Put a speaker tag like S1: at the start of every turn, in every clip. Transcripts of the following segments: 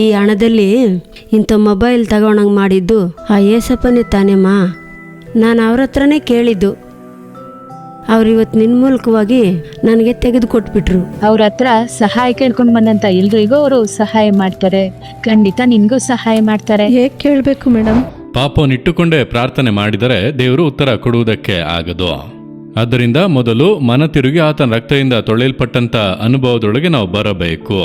S1: ಈ ಹಣದಲ್ಲಿ ಇಂಥ ಮೊಬೈಲ್ ತಗೊಂಡಂಗೆ ಮಾಡಿದ್ದು ಆ ಏಸಪ್ಪನೇ ತಾನೇಮ್ಮ. ನಾನು ಅವ್ರ ಹತ್ರನೇ ಕೇಳಿದ್ದು. ಅವ್ರು ಇವತ್ತು ನಿನ್ನ ಮೂಲಕವಾಗಿ ನನಗೆ ತೆಗೆದು ಕೊಟ್ಬಿಟ್ರು.
S2: ಅವ್ರ ಹತ್ರ ಸಹಾಯ ಕೇಳ್ಕೊಂಡ್ ಬಂದಂತ ಎಲ್ರಿಗೂ ಅವರು ಸಹಾಯ ಮಾಡ್ತಾರೆ. ಖಂಡಿತ ನಿನ್ಗೂ ಸಹಾಯ ಮಾಡ್ತಾರೆ.
S3: ಹೇಗೆ ಕೇಳಬೇಕು ಮೇಡಮ್?
S4: ಪಾಪವನ್ನಿಟ್ಟುಕೊಂಡೇ ಪ್ರಾರ್ಥನೆ ಮಾಡಿದರೆ ದೇವರು ಉತ್ತರ ಕೊಡುವುದಕ್ಕೆ ಆಗದು. ಆದ್ದರಿಂದ ಮೊದಲು ಮನ ತಿರುಗಿ ಆತನ ರಕ್ತದಿಂದ ತೊಳೆಯಲ್ಪಟ್ಟಂತ ಅನುಭವದೊಳಗೆ ನಾವು ಬರಬೇಕು.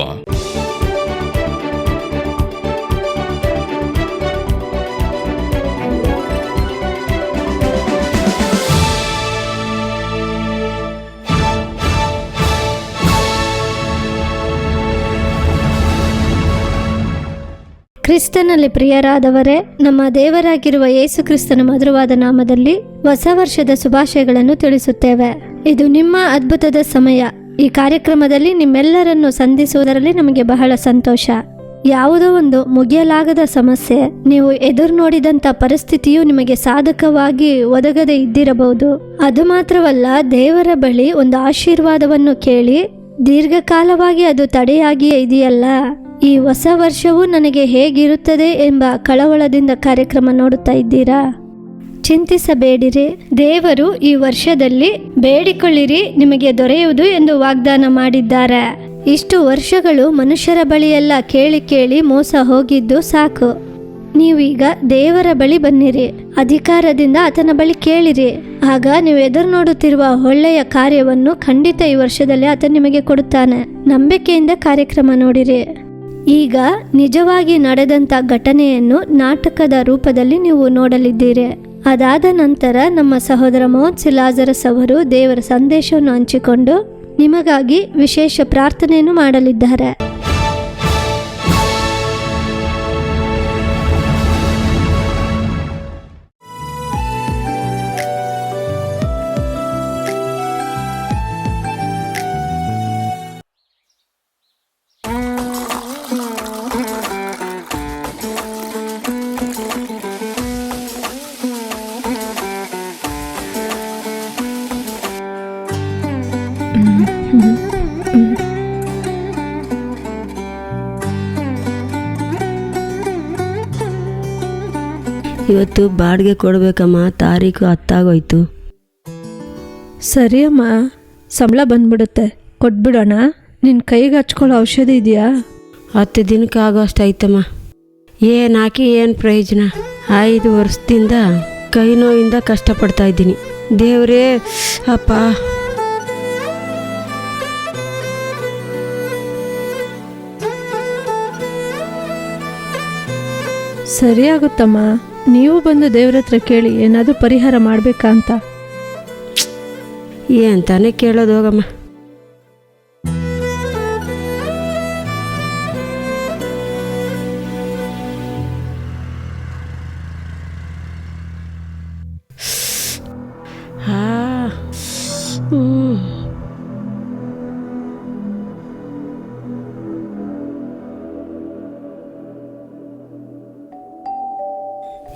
S5: ಕ್ರಿಸ್ತನಲ್ಲಿ ಪ್ರಿಯರಾದವರೇ, ನಮ್ಮ ದೇವರಾಗಿರುವ ಯೇಸು ಕ್ರಿಸ್ತನ ಮಧುರವಾದ ನಾಮದಲ್ಲಿ ಹೊಸ ವರ್ಷದ ಶುಭಾಶಯಗಳನ್ನು ತಿಳಿಸುತ್ತೇವೆ. ಇದು ನಿಮ್ಮ ಅದ್ಭುತದ ಸಮಯ. ಈ ಕಾರ್ಯಕ್ರಮದಲ್ಲಿ ನಿಮ್ಮೆಲ್ಲರನ್ನು ಸಂಧಿಸುವುದರಲ್ಲಿ ನಮಗೆ ಬಹಳ ಸಂತೋಷ. ಯಾವುದೋ ಒಂದು ಮುಗಿಯಲಾಗದ ಸಮಸ್ಯೆ, ನೀವು ಎದುರು ನೋಡಿದಂಥ ಪರಿಸ್ಥಿತಿಯು ನಿಮಗೆ ಸಾಧಕವಾಗಿ ಒದಗದೆ ಇದ್ದಿರಬಹುದು. ಅದು ಮಾತ್ರವಲ್ಲ, ದೇವರ ಬಳಿ ಒಂದು ಆಶೀರ್ವಾದವನ್ನು ಕೇಳಿ ದೀರ್ಘಕಾಲವಾಗಿ ಅದು ತಡೆಯಾಗಿಯೇ ಇದೆಯಲ್ಲ. ಈ ಹೊಸ ವರ್ಷವು ನನಗೆ ಹೇಗಿರುತ್ತದೆ ಎಂಬ ಕಳವಳದಿಂದ ಕಾರ್ಯಕ್ರಮ ನೋಡುತ್ತಾ ಇದ್ದೀರಾ? ಚಿಂತಿಸಬೇಡಿರಿ. ದೇವರು ಈ ವರ್ಷದಲ್ಲಿ ಬೇಡಿಕೊಳ್ಳಿರಿ ನಿಮಗೆ ದೊರೆಯುವುದು ಎಂದು ವಾಗ್ದಾನ ಮಾಡಿದ್ದಾರೆ. ಇಷ್ಟು ವರ್ಷಗಳು ಮನುಷ್ಯರ ಬಳಿಯೆಲ್ಲ ಕೇಳಿ ಕೇಳಿ ಮೋಸ ಹೋಗಿದ್ದು ಸಾಕು. ನೀವೀಗ ದೇವರ ಬಳಿ ಬನ್ನಿರಿ, ಅಧಿಕಾರದಿಂದ ಆತನ ಬಳಿ ಕೇಳಿರಿ. ಆಗ ನೀವು ಎದುರು ನೋಡುತ್ತಿರುವ ಒಳ್ಳೆಯ ಕಾರ್ಯವನ್ನು ಖಂಡಿತ ಈ ವರ್ಷದಲ್ಲಿ ಆತ ನಿಮಗೆ ಕೊಡುತ್ತಾನೆ. ನಂಬಿಕೆಯಿಂದ ಕಾರ್ಯಕ್ರಮ ನೋಡಿರಿ. ಈಗ ನಿಜವಾಗಿ ನಡೆದಂಥ ಘಟನೆಯನ್ನು ನಾಟಕದ ರೂಪದಲ್ಲಿ ನೀವು ನೋಡಲಿದ್ದೀರಿ. ಅದಾದ ನಂತರ ನಮ್ಮ ಸಹೋದರ ಮೋಹನ್ ಲಾಜರಸ್ ಅವರು ದೇವರ ಸಂದೇಶವನ್ನು ಹಂಚಿಕೊಂಡು ನಿಮಗಾಗಿ ವಿಶೇಷ ಪ್ರಾರ್ಥನೆಯನ್ನು ಮಾಡಲಿದ್ದಾರೆ.
S1: ಇವತ್ತು ಬಾಡಿಗೆ ಕೊಡಬೇಕಮ್ಮ, ತಾರೀಕು 10 ಆಗೋಯ್ತು.
S3: ಸರಿ ಅಮ್ಮ, ಸಂಬಳ ಬಂದ್ಬಿಡುತ್ತೆ, ಕೊಟ್ಬಿಡೋಣ. ನಿನ್ನ ಕೈಗೆ ಹಚ್ಕೊಳ್ಳೋ ಔಷಧಿ ಇದೆಯಾ?
S1: 10 ದಿನಕ್ಕೆ ಆಗೋ ಅಷ್ಟು ಆಯ್ತಮ್ಮ. ಏನು ಹಾಕಿ ಏನು ಪ್ರಯೋಜನ? 5 ವರ್ಷದಿಂದ ಕೈ ನೋವಿಂದ ಕಷ್ಟಪಡ್ತಾ ಇದ್ದೀನಿ. ದೇವರೇ ಅಪ್ಪ.
S3: ಸರಿಯಾಗುತ್ತಮ್ಮ. ನೀವು ಬಂದು ದೇವ್ರ ಹತ್ರ ಕೇಳಿ ಏನಾದರೂ ಪರಿಹಾರ ಮಾಡಬೇಕಾ ಅಂತ.
S1: ಏನು ತಾನೇ ಕೇಳೋದು, ಹೋಗಮ್ಮ.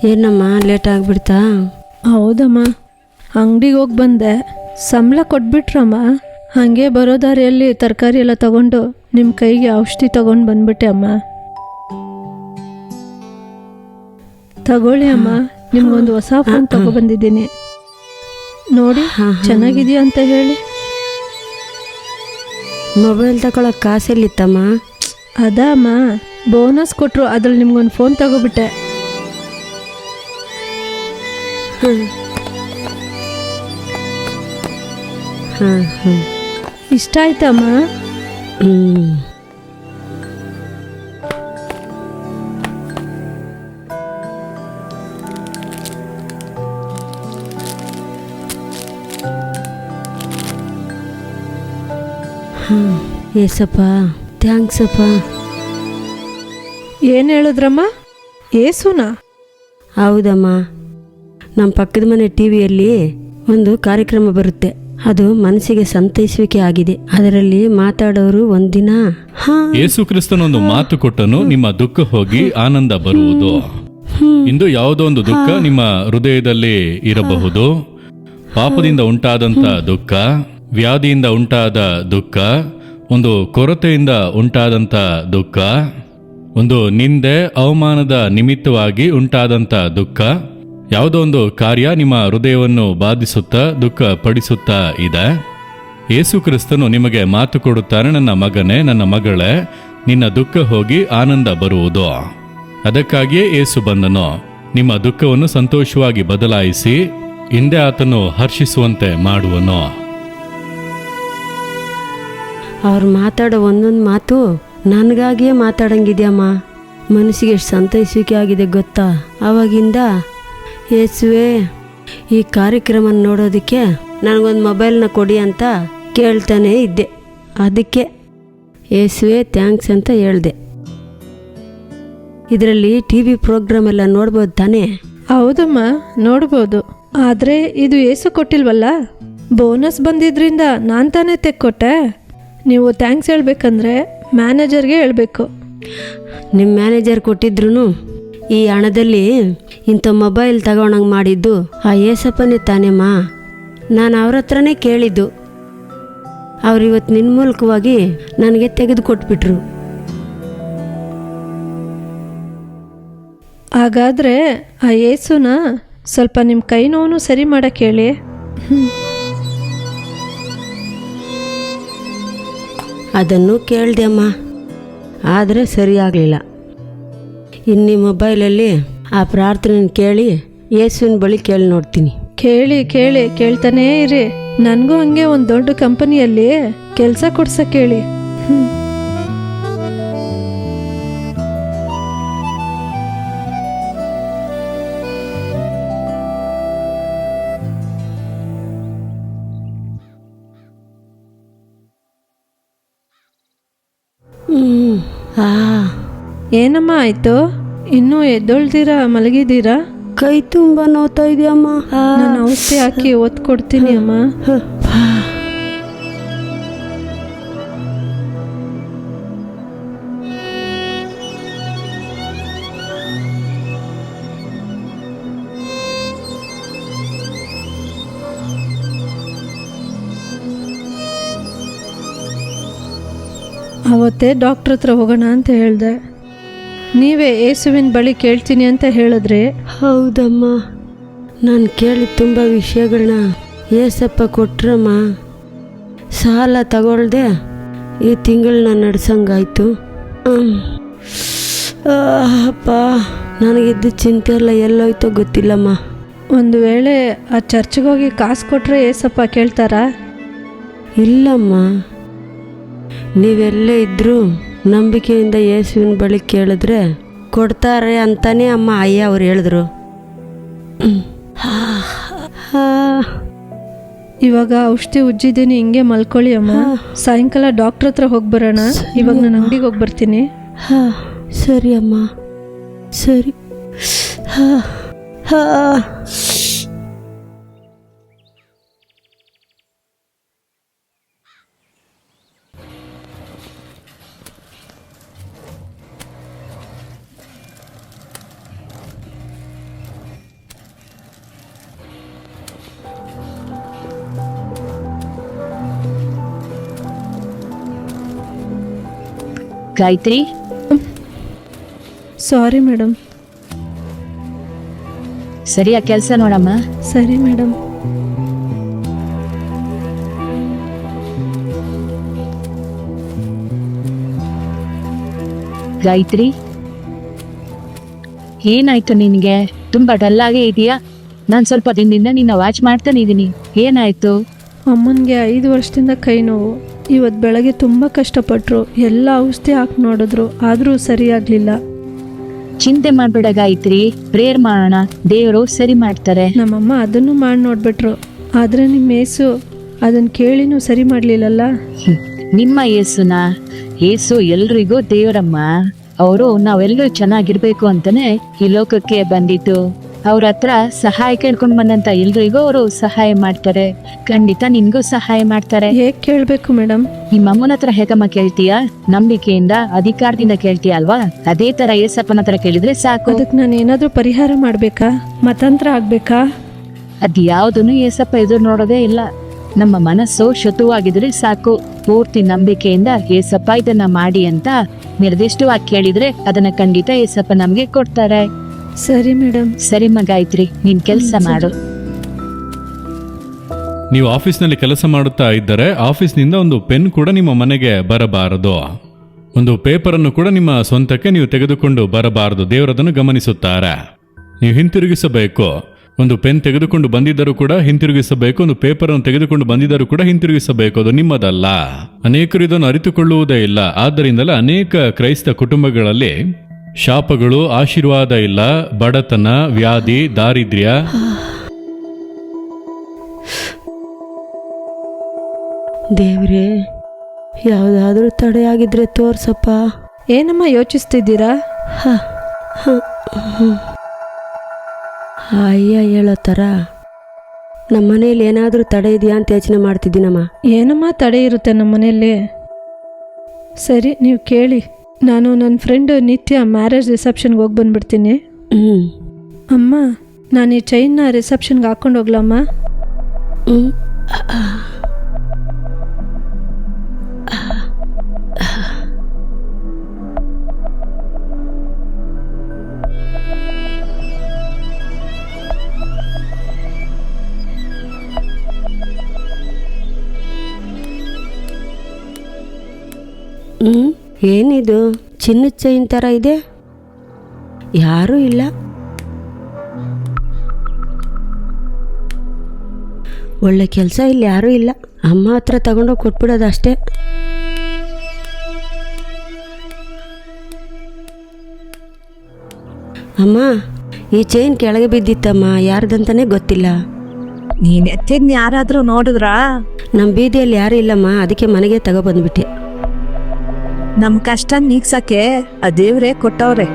S1: ಏನಮ್ಮ ಲೇಟ್ ಆಗಿಬಿಡ್ತಾ?
S3: ಹೌದಮ್ಮ, ಅಂಗಡಿಗೆ ಹೋಗಿ ಬಂದೆ, ಸಂಬಳ ಕೊಟ್ಬಿಟ್ರಮ್ಮ. ಹಾಗೆ ಬರೋ ದಾರಿಯಲ್ಲಿ ತರಕಾರಿ ಎಲ್ಲ ತಗೊಂಡು ನಿಮ್ಮ ಕೈಗೆ ಔಷಧಿ ತಗೊಂಡು ಬಂದ್ಬಿಟ್ಟೆ ಅಮ್ಮ. ತಗೊಳ್ಳಿ ಅಮ್ಮ, ನಿಮ್ಗೊಂದು ಹೊಸ ಫೋನ್ ತಗೊಬಂದಿದ್ದೀನಿ ನೋಡಿ, ಚೆನ್ನಾಗಿದೆಯಾ ಅಂತ ಹೇಳಿ.
S1: ಮೊಬೈಲ್ ತಗೊಳಕ್ಕೆ ಕಾಸೆಲ್ಲಿತ್ತಮ್ಮ?
S3: ಅದಮ್ಮ, ಬೋನಸ್ ಕೊಟ್ಟರು, ಅದ್ರಲ್ಲಿ ನಿಮ್ಗೊಂದು ಫೋನ್ ತಗೋಬಿಟ್ಟೆ. ಇಷ್ಟ ಆಯ್ತಮ್ಮ?
S1: ಏಸಪ್ಪ, ಥ್ಯಾಂಕ್ಸ್ ಅಪ್ಪ.
S3: ಏನು ಹೇಳಿದ್ರಮ್ಮ? ಏಸುನಾ?
S1: ಹೌದಮ್ಮ, ನಮ್ಮ ಪಕ್ಕದ ಮನೆ ಟಿವಿಯಲ್ಲಿ ಒಂದು ಕಾರ್ಯಕ್ರಮ ಬರುತ್ತೆ. ಅದು ಮನಸ್ಸಿಗೆ ಸಂತೈಸುವಿಕೆ ಆಗಿದೆ. ಅದರಲ್ಲಿ ಮಾತಾಡೋರು ಒಂದಿನ
S4: ಯೇಸು ಕ್ರಿಸ್ತನೊಂದು ಮಾತು ಕೊಟ್ಟನು, ನಿಮ್ಮ ದುಃಖ ಹೋಗಿ ಆನಂದ ಬರುವುದು. ಇಂದು ಯಾವುದೋ ಒಂದು ದುಃಖ ನಿಮ್ಮ ಹೃದಯದಲ್ಲಿ ಇರಬಹುದು. ಪಾಪದಿಂದ ಉಂಟಾದಂತ ದುಃಖ, ವ್ಯಾಧಿಯಿಂದ ಉಂಟಾದ ದುಃಖ, ಒಂದು ಕೊರತೆಯಿಂದ ಉಂಟಾದಂತ ದುಃಖ, ಒಂದು ನಿಂದೆ ಅವಮಾನದ ನಿಮಿತ್ತವಾಗಿ ಉಂಟಾದಂಥ ದುಃಖ, ಯಾವುದೋ ಒಂದು ಕಾರ್ಯ ನಿಮ್ಮ ಹೃದಯವನ್ನು ಬಾಧಿಸುತ್ತಾ ದುಃಖ ಪಡಿಸುತ್ತಾ ಇದೆ. ಯೇಸು ಕ್ರಿಸ್ತನು ನಿಮಗೆ ಮಾತು ಕೊಡುತ್ತಾನೆ, ನನ್ನ ಮಗನೇ, ನನ್ನ ಮಗಳೇ, ನಿನ್ನ ದುಃಖ ಹೋಗಿ ಆನಂದ ಬರುವುದು. ಅದಕ್ಕಾಗಿಯೇ ಯೇಸು ಬಂದನು, ನಿಮ್ಮ ದುಃಖವನ್ನು ಸಂತೋಷವಾಗಿ ಬದಲಾಯಿಸಿ ಹಿಂದೆ ಆತನು ಹರ್ಷಿಸುವಂತೆ ಮಾಡುವನು.
S1: ಅವ್ರು ಮಾತಾಡೋ ಒಂದೊಂದು ಮಾತು ನನಗಾಗಿಯೇ ಮಾತಾಡಂಗಿದ್ಯಮ್ಮ. ಮನಸ್ಸಿಗೆ ಎಷ್ಟು ಸಂತೈಸುವಿಕೆ ಆಗಿದೆ ಗೊತ್ತಾ. ಆವಾಗಿಂದ ಯೇಸುವೆ ಈ ಕಾರ್ಯಕ್ರಮ ನೋಡೋದಕ್ಕೆ ನನಗೊಂದು ಮೊಬೈಲ್ನ ಕೊಡಿ ಅಂತ ಕೇಳ್ತಾನೇ ಇದ್ದೆ. ಅದಕ್ಕೆ ಯೇಸುವೆ ಥ್ಯಾಂಕ್ಸ್ ಅಂತ ಹೇಳಿದೆ. ಇದರಲ್ಲಿ ಟಿ ವಿ ಪ್ರೋಗ್ರಾಮ್ ಎಲ್ಲ ನೋಡ್ಬೋದು ತಾನೇ?
S3: ಹೌದಮ್ಮ, ನೋಡ್ಬೋದು. ಆದರೆ ಇದು ಏಸು ಕೊಟ್ಟಿಲ್ವಲ್ಲ. ಬೋನಸ್ ಬಂದಿದ್ರಿಂದ ನಾನು ತಾನೇ ತೆಕ್ಕೊಟ್ಟೆ. ನೀವು ಥ್ಯಾಂಕ್ಸ್ ಹೇಳ್ಬೇಕಂದ್ರೆ ಮ್ಯಾನೇಜರ್ಗೆ ಹೇಳಬೇಕು.
S1: ನಿಮ್ಮ ಮ್ಯಾನೇಜರ್ ಕೊಟ್ಟಿದ್ರು ಈ ಹಣದಲ್ಲಿ ಇಂಥ ಮೊಬೈಲ್ ತಗೊಳಂಗೆ ಮಾಡಿದ್ದು ಆ ಏಸಪ್ಪನೇ ತಾನೇಮ್ಮ. ನಾನು ಅವ್ರ ಹತ್ರನೇ ಕೇಳಿದ್ದು. ಅವರಿವತ್ತು ನಿನ್ನ ಮೂಲಕವಾಗಿ ನನಗೆ ತೆಗೆದು ಕೊಟ್ಬಿಟ್ರು.
S3: ಹಾಗಾದರೆ ಆ ಏಸುನ ಸ್ವಲ್ಪ ನಿಮ್ಮ ಕೈ ನೋವು ಸರಿ ಮಾಡಕ್ಕೆ ಹೇಳಿ.
S1: ಅದನ್ನು ಕೇಳಿದೆ ಅಮ್ಮ, ಆದರೆ ಸರಿಯಾಗಲಿಲ್ಲ. ಇನ್ನು ಮೊಬೈಲಲ್ಲಿ ಆ ಪ್ರಾರ್ಥನೆ ಕೇಳಿ ಯೇಸುವಿನ ಬಳಿ ಕೇಳಿ ನೋಡ್ತೀನಿ.
S3: ಕೇಳ್ತಾನೇ ಇರಿ. ನನಗೂ ಹಂಗೆ ಒಂದು ದೊಡ್ಡ ಕಂಪನಿಯಲ್ಲಿ ಕೆಲಸ ಕೊಡ್ಸಕ್ಕೆ ಹೇಳಿ. ಏನಮ್ಮ ಆಯ್ತು? ಇನ್ನೂ ಎದ್ದೊಳ್ದಿರಾ ಮಲಗಿದ್ದೀರಾ?
S1: ಕೈ ತುಂಬ ನೋವ್ತಾ ಇದೆಯಮ್ಮ.
S3: ನಾನು ಔಷಧಿ ಹಾಕಿ ಒತ್ತು ಕೊಡ್ತೀನಿ ಅಮ್ಮ. ಅವತ್ತೇ ಡಾಕ್ಟ್ರ್ ಹತ್ರ ಹೋಗೋಣ ಅಂತ ಹೇಳಿದೆ. ನೀವೇ ಯೇಸುವಿನ ಬಳಿ ಕೇಳ್ತೀನಿ ಅಂತ ಹೇಳಿದ್ರಿ.
S1: ಹೌದಮ್ಮ, ನಾನು ಕೇಳಿದ ತುಂಬ ವಿಷಯಗಳನ್ನ ಏಸಪ್ಪ ಕೊಟ್ರಮ್ಮ. ಸಾಲ ತಗೊಳ್ದೆ ಈ ತಿಂಗಳನ್ನ ನಡ್ಸಂಗಾಯ್ತು. ಅಪ್ಪ, ನನಗಿದ್ದು ಚಿಂತೆ ಎಲ್ಲ ಎಲ್ಲೋಯ್ತೋ ಗೊತ್ತಿಲ್ಲಮ್ಮ.
S3: ಒಂದು ವೇಳೆ ಆ ಚರ್ಚ್ಗೆ ಹೋಗಿ ಕಾಸು ಕೊಟ್ಟರೆ ಏಸಪ್ಪ ಕೇಳ್ತಾರಾ?
S1: ಇಲ್ಲಮ್ಮ, ನೀವೆಲ್ಲೇ ಇದ್ದರೂ ನಂಬಿಕೆಯಿಂದ ಯೇಸುವಿನ ಬಳಿ ಕೇಳಿದ್ರೆ ಕೊಡ್ತಾರೆ ಅಂತಾನೆ ಅಮ್ಮ ಅಯ್ಯ ಅವ್ರು ಹೇಳಿದ್ರು.
S3: ಇವಾಗ ಔಷಧಿ ಉಜ್ಜಿದ್ದೀನಿ, ಹಿಂಗೆ ಮಲ್ಕೊಳ್ಳಿ ಅಮ್ಮ. ಸಾಯಂಕಾಲ ಡಾಕ್ಟ್ರ್ ಹತ್ರ ಹೋಗಿ ಬರೋಣ. ಇವಾಗ ನಾನು ಅಂಗಡಿಗೆ ಹೋಗಿ ಬರ್ತೀನಿ.
S1: ಸರಿ ಅಮ್ಮ, ಸರಿ.
S2: Gayatri,
S3: sorry madam.
S2: ಸರಿಯಾ ಕೆಲಸ ನೋಡಮ್ಮ.
S3: ಸರಿ ಮೇಡಮ್.
S2: ಗಾಯತ್ರಿ, ಏನಾಯ್ತು ನಿನಗೆ? ತುಂಬಾ ಡಲ್ ಆಗೇ ಇದೆಯಾ? ನಾನು ಸ್ವಲ್ಪ ದಿನದಿಂದ ನಿನ್ನ ವಾಚ್ ಮಾಡ್ತಾನೆ ಇದ್ದೀನಿ. ಏನಾಯ್ತು?
S3: ಅಮ್ಮನಿಗೆ 5 ವರ್ಷದಿಂದ ಕೈ ನೋವು. ಇವತ್ತು ಬೆಳಗ್ಗೆ ತುಂಬ ಕಷ್ಟಪಟ್ಟರು. ಎಲ್ಲ ಔಷಧಿ ಹಾಕಿ ನೋಡಿದ್ರು, ಆದರೂ ಸರಿಯಾಗಲಿಲ್ಲ.
S2: ಚಿಂತೆ ಮಾಡಬೇಡ ಗಾಯತ್ರಿ, ಪ್ರೇಯರ್ ಮಾಡೋಣ, ದೇವರು ಸರಿ ಮಾಡ್ತಾರೆ.
S3: ನಮ್ಮಮ್ಮ ಅದನ್ನು ಮಾಡಿ ನೋಡ್ಬಿಟ್ರು, ಆದರೆ ನಿಮ್ಮ ಏಸು ಅದನ್ನು ಕೇಳಿನೂ ಸರಿ ಮಾಡಲಿಲ್ಲಲ್ಲ.
S2: ನಿಮ್ಮ ಏಸು ಎಲ್ರಿಗೂ ದೇವರಮ್ಮ. ಅವರು ನಾವೆಲ್ಲರೂ ಚೆನ್ನಾಗಿರ್ಬೇಕು ಅಂತಾನೆ ಈ ಲೋಕಕ್ಕೆ ಬಂದಿದ್ದು. ಅವ್ರ ಹತ್ರ ಸಹಾಯ ಕೇಳ್ಕೊಂಡ್ ಬಂದಂತ ಎಲ್ರಿಗೂ ಅವರು ಸಹಾಯ ಮಾಡ್ತಾರೆ. ಖಂಡಿತ ನಿನ್ಗೂ ಸಹಾಯ ಮಾಡ್ತಾರೆ.
S3: ಹೇಗೆ ಕೇಳಬೇಕು ಮೇಡಮ್?
S2: ನಿಮ್ಮ ಅಮ್ಮನ ಹತ್ರ ಹೇಗಮ್ಮ ಕೇಳ್ತೀಯಾ? ನಂಬಿಕೆಯಿಂದ, ಅಧಿಕಾರದಿಂದ ಕೇಳ್ತೀಯ ಅಲ್ವಾ? ಅದೇ ತರ ಏಸಪ್ಪನ ಹತ್ರ ಕೇಳಿದ್ರೆ ಸಾಕು.
S3: ಅದಕ್ಕೆ ನಾನು ಏನಾದರೂ ಪರಿಹಾರ ಮಾಡಬೇಕಾ? ಮತಾಂತರ ಆಗ್ಬೇಕಾ?
S2: ಅದ್ ಯಾವ್ದನ್ನು ಏಸಪ್ಪ ಎದುರು ನೋಡೋದೇ ಇಲ್ಲ. ನಮ್ಮ ಮನಸ್ಸು ಶುದ್ಧವಾಗಿದ್ರೆ ಸಾಕು. ಪೂರ್ತಿ ನಂಬಿಕೆಯಿಂದ ಏಸಪ್ಪ ಇದನ್ನ ಮಾಡಿ ಅಂತ ನಿರ್ದಿಷ್ಟವಾಗಿ ಕೇಳಿದ್ರೆ ಅದನ್ನ ಖಂಡಿತ ಏಸಪ್ಪ ನಮ್ಗೆ ಕೊಡ್ತಾರೆ.
S3: ಸರಿ ಮೇಡಮ್.
S2: ಸರಿ ಗಾಯತ್ರಿ, ನೀನ್ ಕೆಲ್ಸ ಮಾಡು.
S4: ನೀವು ಆಫೀಸ್ನಲ್ಲಿ ಕೆಲಸ ಮಾಡುತ್ತಾ ಇದ್ದರೆ ಆಫೀಸ್ನಿಂದ ಒಂದು ಪೆನ್ ಕೂಡ ನಿಮ್ಮ ಮನೆಗೆ ಬರಬಾರದು. ಒಂದು ಪೇಪರನ್ನು ಕೂಡ ನಿಮ್ಮ ಸ್ವಂತಕ್ಕೆ ನೀವು ತೆಗೆದುಕೊಂಡು ಬರಬಾರದು. ದೇವರದನ್ನು ಗಮನಿಸುತ್ತಾರೆ. ನೀವು ಹಿಂತಿರುಗಿಸಬೇಕು. ಒಂದು ಪೆನ್ ತೆಗೆದುಕೊಂಡು ಬಂದಿದ್ದರೂ ಕೂಡ ಹಿಂತಿರುಗಿಸಬೇಕು. ಒಂದು ಪೇಪರನ್ನು ತೆಗೆದುಕೊಂಡು ಬಂದಿದ್ದರೂ ಕೂಡ ಹಿಂತಿರುಗಿಸಬೇಕು. ಅದು ನಿಮ್ಮದಲ್ಲ. ಅನೇಕರು ಇದನ್ನು ಅರಿತುಕೊಳ್ಳುವುದೇ ಇಲ್ಲ. ಆದ್ದರಿಂದಲೇ ಅನೇಕ ಕ್ರೈಸ್ತ ಕುಟುಂಬಗಳಲ್ಲಿ ಶಾಪಗಳು, ಆಶೀರ್ವಾದ ಇಲ್ಲ, ಬಡತನ, ವ್ಯಾಧಿ, ದಾರಿದ್ರ್ಯ.
S1: ದೇವ್ರೇ, ಯಾವುದಾದ್ರೂ ತಡೆಯಾಗಿದ್ರೆ ತೋರ್ಸಪ್ಪ.
S3: ಏನಮ್ಮ ಯೋಚಿಸ್ತಿದ್ದೀರಾ?
S1: ಅಯ್ಯ ಹೇಳೋ ಥರ ನಮ್ಮ ಮನೇಲಿ ಏನಾದರೂ ತಡೆ ಇದೆಯಾ ಅಂತ ಯೋಚನೆ ಮಾಡ್ತಿದ್ದೀನಮ್ಮ.
S3: ಏನಮ್ಮ ತಡೆ ಇರುತ್ತೆ ನಮ್ಮ ಮನೆಯಲ್ಲಿ? ಸರಿ, ನೀವು ಕೇಳಿ. ನಾನು ನನ್ನ ಫ್ರೆಂಡು ನಿತ್ಯ ಮ್ಯಾರೇಜ್ ರಿಸೆಪ್ಷನ್ಗೆ ಹೋಗಿ ಬಂದ್ಬಿಡ್ತೀನಿ. ಅಮ್ಮ, ನಾನು ಈ ಚೈನ್ನ ರಿಸೆಪ್ಷನ್ಗೆ ಹಾಕ್ಕೊಂಡು ಹೋಗ್ಲಮ್ಮ?
S1: ಏನಿದು ಚಿನ್ನದ ಚೈನ್ ಥರ ಇದೆ? ಯಾರೂ ಇಲ್ಲ. ಒಳ್ಳೆ ಕೆಲಸ, ಇಲ್ಲಿ ಯಾರೂ ಇಲ್ಲ. ಅಮ್ಮ ಹತ್ರ ತಗೊಂಡೋಗಿ ಕೊಟ್ಬಿಡೋದು ಅಷ್ಟೇ. ಅಮ್ಮ, ಈ ಚೈನ್ ಕೆಳಗೆ ಬಿದ್ದಿತ್ತಮ್ಮ, ಯಾರ್ದಂತಾನೆ ಗೊತ್ತಿಲ್ಲ.
S6: ನೀನ್ ಎತ್ತಿದ್ನ ಯಾರಾದ್ರೂ ನೋಡಿದ್ರಾ?
S1: ನಮ್ಮ ಬೀದಿಯಲ್ಲಿ ಯಾರೂ ಇಲ್ಲಮ್ಮ, ಅದಕ್ಕೆ ಮನೆಗೆ ತಗೊಬಂದ್ಬಿಟ್ಟೆ.
S6: ನಮ್ ಕಷ್ಟ ನೀಗ್ಸಕ್ಕೆ ಆ ದೇವ್ರೇ ಕೊಟ್ಟವ್ರೆ.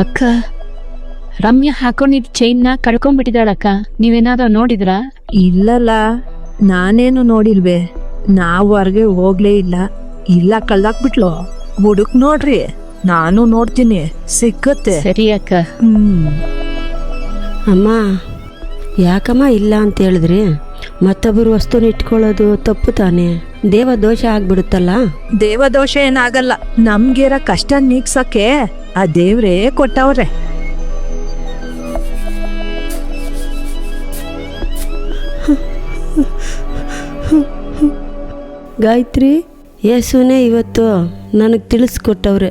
S2: ಅಕ್ಕ, ರಮ್ಯಾ ಹಾಕೊಂಡಿದ್ ಚೈನ್ನ ಕಳ್ಕೊಂಡ್ಬಿಟ್ಟಿದ್ದಾಳಕ್ಕ. ನೀವೇನಾದ್ರೂ ನೋಡಿದ್ರಾ?
S6: ಇಲ್ಲಲ್ಲ, ನಾನೇನು ನೋಡಿಲ್ವೇ. ನಾವು ಹೊರ್ಗೆ ಹೋಗ್ಲೇ ಇಲ್ಲ. ಇಲ್ಲ, ಕಳ್ದಾಕ್ಬಿಟ್ಲು. ಹುಡುಕ್ ನೋಡ್ರಿ, ನಾನು ನೋಡ್ತೀನಿ, ಸಿಕ್ಕತ್ತೆ.
S2: ಸರಿ ಅಕ್ಕ.
S1: ಅಮ್ಮ, ಯಾಕಮ್ಮ ಇಲ್ಲ ಅಂತ ಹೇಳಿದ್ರಿ? ಮತ್ತೊಬ್ಬರು ವಸ್ತುನ ಇಟ್ಕೊಳ್ಳೋದು ತಪ್ಪು ತಾನೆ? ದೇವದೋಷ ಆಗ್ಬಿಡುತ್ತಲ್ಲ.
S6: ದೇವದೋಷ ಏನಾಗಲ್ಲ. ನಮ್ಗಿರೋ ಕಷ್ಟ ನೀಗ್ಸಕ್ಕೆ ಆ ದೇವ್ರೇ ಕೊಟ್ಟವ್ರೆ.
S1: ಗಾಯತ್ರಿ, ಯೇಸುನೇ ಇವತ್ತು ನನಗೆ ತಿಳಿಸ್ಕೊಟ್ಟವ್ರೆ.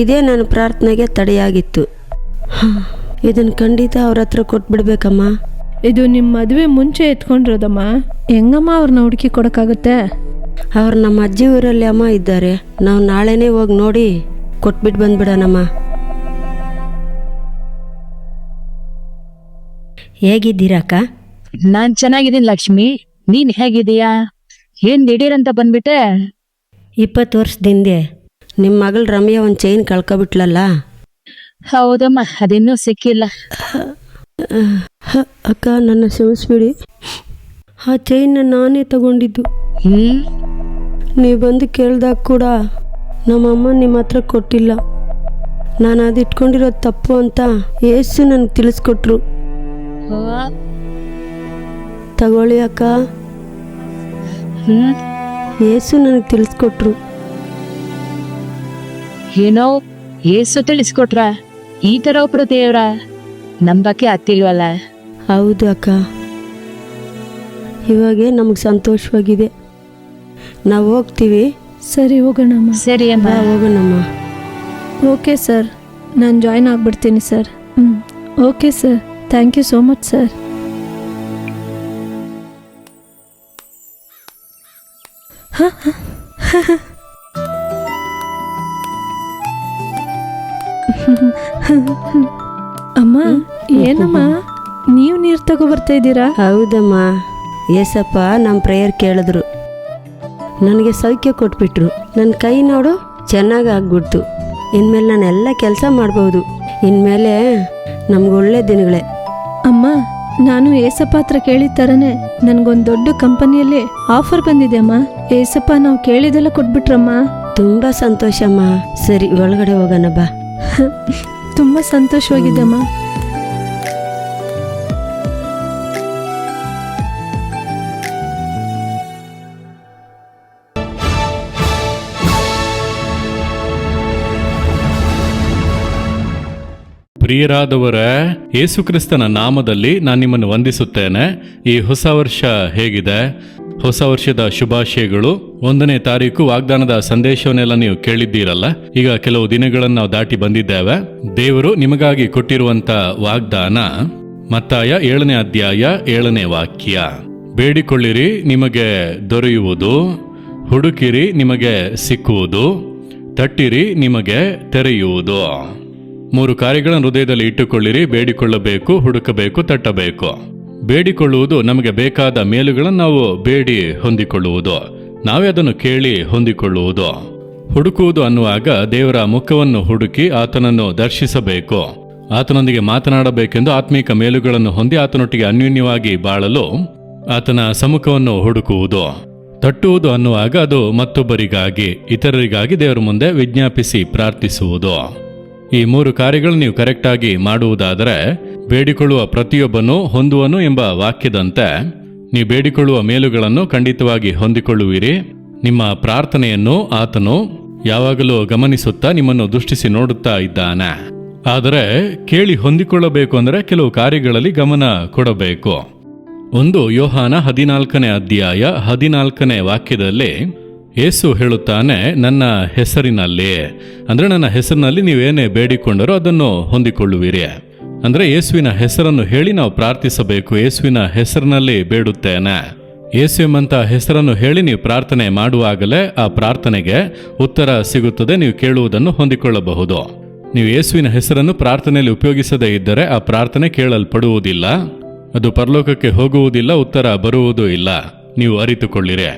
S1: ಇದೇ ನನ್ನ ಪ್ರಾರ್ಥನೆಗೆ ತಡೆಯಾಗಿತ್ತು. ಇದನ್ನು ಖಂಡಿತ ಅವ್ರ ಹತ್ರ ಕೊಟ್ಬಿಡ್ಬೇಕಮ್ಮ.
S3: ಇದು ನಿಮ್ಮ ಮದುವೆ ಮುಂಚೆ ಎತ್ಕೊಂಡಿರೋದಮ್ಮ. ಹೆಂಗಮ್ಮ ಅವ್ರನ್ನ ಹುಡುಕಿ ಕೊಡೋಕ್ಕಾಗುತ್ತೆ?
S1: ಅವ್ರು ನಮ್ಮ ಅಜ್ಜಿ ಊರಲ್ಲಿ ಅಮ್ಮ ಇದ್ದಾರೆ. ನಾವು ನಾಳೆನೇ ಹೋಗಿ ನೋಡಿ ಕೊಟ್ಬಿಟ್ಟು ಬಂದ್ಬಿಡೋಣಮ್ಮ. ಹೇಗಿದ್ದೀರಕ್ಕ?
S2: ನಾನ್ ಚೆನ್ನಾಗಿದ್ದೀನಿ ಲಕ್ಷ್ಮಿ. ನೀನ್ ಹೇಗಿದೀಯಾ? ಏನ್ ದಿಢೀರಂತ ಬಂದ್ಬಿಟ್ಟೆ?
S1: 20 ವರ್ಷದಿಂದೆ ನಿಮ್ಮ ಮಗಳು ರಮ್ಯಾ ಒಂದು ಚೈನ್ ಕಳ್ಕೊಬಿಟ್ಲಲ್ಲ.
S2: ಹೌದಮ್ಮ, ಅದಿನ್ನೂ ಸಿಕ್ಕಿಲ್ಲ.
S1: ಅಕ್ಕ, ನನ್ನ ಕ್ಷಮಿಸ್ಬಿಡಿ. ಆ ಚೈನ್ನ ನಾನೇ ತಗೊಂಡಿದ್ದು. ನೀವು ಬಂದು ಕೇಳ್ದಾಗ ಕೂಡ ನಮ್ಮಮ್ಮ ನಿಮ್ಮ ಹತ್ರ ಕೊಟ್ಟಿಲ್ಲ. ನಾನು ಅದು ಇಟ್ಕೊಂಡಿರೋದು ತಪ್ಪು ಅಂತ ಯೇಸು ನನಗೆ ತಿಳಿಸ್ಕೊಟ್ರು. ತಗೊಳ್ಳಿ ಅಕ್ಕ, ಯೇಸು ನನಗೆ ತಿಳಿಸ್ಕೊಟ್ರು.
S2: ಏನೋ ಏಸು ತಿಳಿಸ್ಕೊಟ್ರ? ಈ ತರ ಒಬ್ರು ದೇವ್ರ ನಂಬಕ್ಕೆ ಹತ್ತಿಲ್ವಲ್ಲ.
S1: ಹೌದು ಅಕ್ಕ, ಇವಾಗೇ ನಮಗೆ ಸಂತೋಷವಾಗಿದೆ. ನಾವು ಹೋಗ್ತೀವಿ.
S3: ಸರಿ, ಹೋಗೋಣಮ್ಮ.
S2: ಸರಿ ಅಮ್ಮ,
S1: ಹೋಗೋಣಮ್ಮ.
S3: ಓಕೆ ಸರ್, ನಾನು ಜಾಯ್ನ್ ಆಗಿಬಿಡ್ತೀನಿ sir. Okay sir, thank you so much sir. ಅಮ್ಮ, ಏನಮ್ಮ ನೀವು ನೀರು ತಗೋ ಬರ್ತಾ ಇದ್ದೀರಾ?
S1: ಹೌದಮ್ಮ, ಏಸಪ್ಪ ನಮ್ಮ ಪ್ರೇಯರ್ ಕೇಳಿದ್ರು. ನನಗೆ ಸೌಖ್ಯ ಕೊಟ್ಬಿಟ್ರು. ನನ್ನ ಕೈ ನೋಡು ಚೆನ್ನಾಗಿ ಆಗ್ಬಿಡ್ತು. ಇನ್ಮೇಲೆ ನಾನು ಎಲ್ಲ ಕೆಲಸ ಮಾಡ್ಬೋದು. ಇನ್ಮೇಲೆ ನಮ್ಗೆ ಒಳ್ಳೆ ದಿನಗಳೇ.
S3: ಅಮ್ಮ, ನಾನು ಏಸಪ್ಪ ಹತ್ರ ಕೇಳಿದ ಥರನೇ ನನಗೊಂದು ದೊಡ್ಡ ಕಂಪನಿಯಲ್ಲಿ ಆಫರ್ ಬಂದಿದೆ ಅಮ್ಮ. ಏಸಪ್ಪ ನಾವು ಕೇಳಿದೆಲ್ಲ ಕೊಟ್ಬಿಟ್ರಮ್ಮ.
S1: ತುಂಬ ಸಂತೋಷಮ್ಮ. ಸರಿ, ಒಳಗಡೆ ಹೋಗೋಣ ಬಾ.
S3: ತುಂಬ ಸಂತೋಷವಾಗಿದ್ದಮ್ಮ.
S4: ಪ್ರಿಯರಾದವರೇ, ಯೇಸುಕ್ರಿಸ್ತನ ನಾಮದಲ್ಲಿ ನಾನು ನಿಮ್ಮನ್ನು ವಂದಿಸುತ್ತೇನೆ. ಈ ಹೊಸ ವರ್ಷ ಹೇಗಿದೆ? ಹೊಸ ವರ್ಷದ ಶುಭಾಶಯಗಳು. 1ನೇ ತಾರೀಕು ವಾಗ್ದಾನದ ಸಂದೇಶವನ್ನೆಲ್ಲ ನೀವು ಕೇಳಿದ್ದೀರಲ್ಲ. ಈಗ ಕೆಲವು ದಿನಗಳನ್ನು ನಾವು ದಾಟಿ ಬಂದಿದ್ದೇವೆ. ದೇವರು ನಿಮಗಾಗಿ ಕೊಟ್ಟಿರುವಂತ ವಾಗ್ದಾನ ಮತ್ತಾಯ 7ನೇ ಅಧ್ಯಾಯ 7ನೇ ವಾಕ್ಯ. ಬೇಡಿಕೊಳ್ಳಿರಿ, ನಿಮಗೆ ದೊರೆಯುವುದು; ಹುಡುಕಿರಿ, ನಿಮಗೆ ಸಿಕ್ಕುವುದು; ತಟ್ಟಿರಿ, ನಿಮಗೆ ತೆರೆಯುವುದು. 3 ಕಾರ್ಯಗಳನ್ನು ಹೃದಯದಲ್ಲಿ ಇಟ್ಟುಕೊಳ್ಳಿರಿ. ಬೇಡಿಕೊಳ್ಳಬೇಕು, ಹುಡುಕಬೇಕು, ತಟ್ಟಬೇಕು. ಬೇಡಿಕೊಳ್ಳುವುದು ನಮಗೆ ಬೇಕಾದ ಮೇಲುಗಳನ್ನು ನಾವು ಬೇಡಿ ಹೊಂದಿಕೊಳ್ಳುವುದು, ನಾವೇ ಅದನ್ನು ಕೇಳಿ ಹೊಂದಿಕೊಳ್ಳುವುದು. ಹುಡುಕುವುದು ಅನ್ನುವಾಗ ದೇವರ ಮುಖವನ್ನು ಹುಡುಕಿ ಆತನನ್ನು ದರ್ಶಿಸಬೇಕು, ಆತನೊಂದಿಗೆ ಮಾತನಾಡಬೇಕೆಂದು ಆತ್ಮೀಕ ಮೇಲುಗಳನ್ನು ಹೊಂದಿ ಆತನೊಟ್ಟಿಗೆ ಅನ್ಯೋನ್ಯವಾಗಿ ಬಾಳಲು ಆತನ ಸಮ್ಮುಖವನ್ನು ಹುಡುಕುವುದು. ತಟ್ಟುವುದು ಅನ್ನುವಾಗ ಅದು ಮತ್ತೊಬ್ಬರಿಗಾಗಿ, ಇತರರಿಗಾಗಿ ದೇವರ ಮುಂದೆ ವಿಜ್ಞಾಪಿಸಿ ಪ್ರಾರ್ಥಿಸುವುದು. ಈ 3 ಕಾರ್ಯಗಳು ನೀವು ಕರೆಕ್ಟಾಗಿ ಮಾಡುವುದಾದರೆ ಬೇಡಿಕೊಳ್ಳುವ ಪ್ರತಿಯೊಬ್ಬನು ಹೊಂದುವನು ಎಂಬ ವಾಕ್ಯದಂತೆ ನೀವು ಬೇಡಿಕೊಳ್ಳುವ ಮೇಲುಗಳನ್ನು ಖಂಡಿತವಾಗಿ ಹೊಂದಿಕೊಳ್ಳುವಿರಿ. ನಿಮ್ಮ ಪ್ರಾರ್ಥನೆಯನ್ನು ಆತನು ಯಾವಾಗಲೂ ಗಮನಿಸುತ್ತಾ ನಿಮ್ಮನ್ನು ದೃಷ್ಟಿಸಿ ನೋಡುತ್ತಾ ಇದ್ದಾನೆ. ಆದರೆ ಕೇಳಿ ಹೊಂದಿಕೊಳ್ಳಬೇಕು ಅಂದರೆ ಕೆಲವು ಕಾರ್ಯಗಳಲ್ಲಿ ಗಮನ ಕೊಡಬೇಕು. 1 ಯೋಹಾನ 14ನೇ ಅಧ್ಯಾಯ 14ನೇ ವಾಕ್ಯದಲ್ಲಿ ಯೇಸು ಹೇಳುತ್ತಾನೆ, ನನ್ನ ಹೆಸರಿನಲ್ಲಿ, ಅಂದರೆ ನನ್ನ ಹೆಸರಿನಲ್ಲಿ ನೀವೇನೇ ಬೇಡಿಕೊಂಡರೋ ಅದನ್ನು ಹೊಂದಿಕೊಳ್ಳುವಿರಿ. ಅಂದರೆ ಯೇಸುವಿನ ಹೆಸರನ್ನು ಹೇಳಿ ನಾವು ಪ್ರಾರ್ಥಿಸಬೇಕು. ಯೇಸುವಿನ ಹೆಸರಿನಲ್ಲಿ ಬೇಡುತ್ತೇನೆ, ಯೇಸು ಎಂಬಂತ ಹೆಸರನ್ನು ಹೇಳಿ ನೀವು ಪ್ರಾರ್ಥನೆ ಮಾಡುವಾಗಲೇ ಆ ಪ್ರಾರ್ಥನೆಗೆ ಉತ್ತರ ಸಿಗುತ್ತದೆ. ನೀವು ಕೇಳುವುದನ್ನು ಹೊಂದಿಕೊಳ್ಳಬಹುದು. ನೀವು ಯೇಸುವಿನ ಹೆಸರನ್ನು ಪ್ರಾರ್ಥನೆಯಲ್ಲಿ ಉಪಯೋಗಿಸದೇ ಇದ್ದರೆ ಆ ಪ್ರಾರ್ಥನೆ ಕೇಳಲ್ಪಡುವುದಿಲ್ಲ, ಅದು ಪರಲೋಕಕ್ಕೆ ಹೋಗುವುದಿಲ್ಲ, ಉತ್ತರ ಬರುವುದೂ ಇಲ್ಲ. ನೀವು ಅರಿತುಕೊಳ್ಳಿರಿ.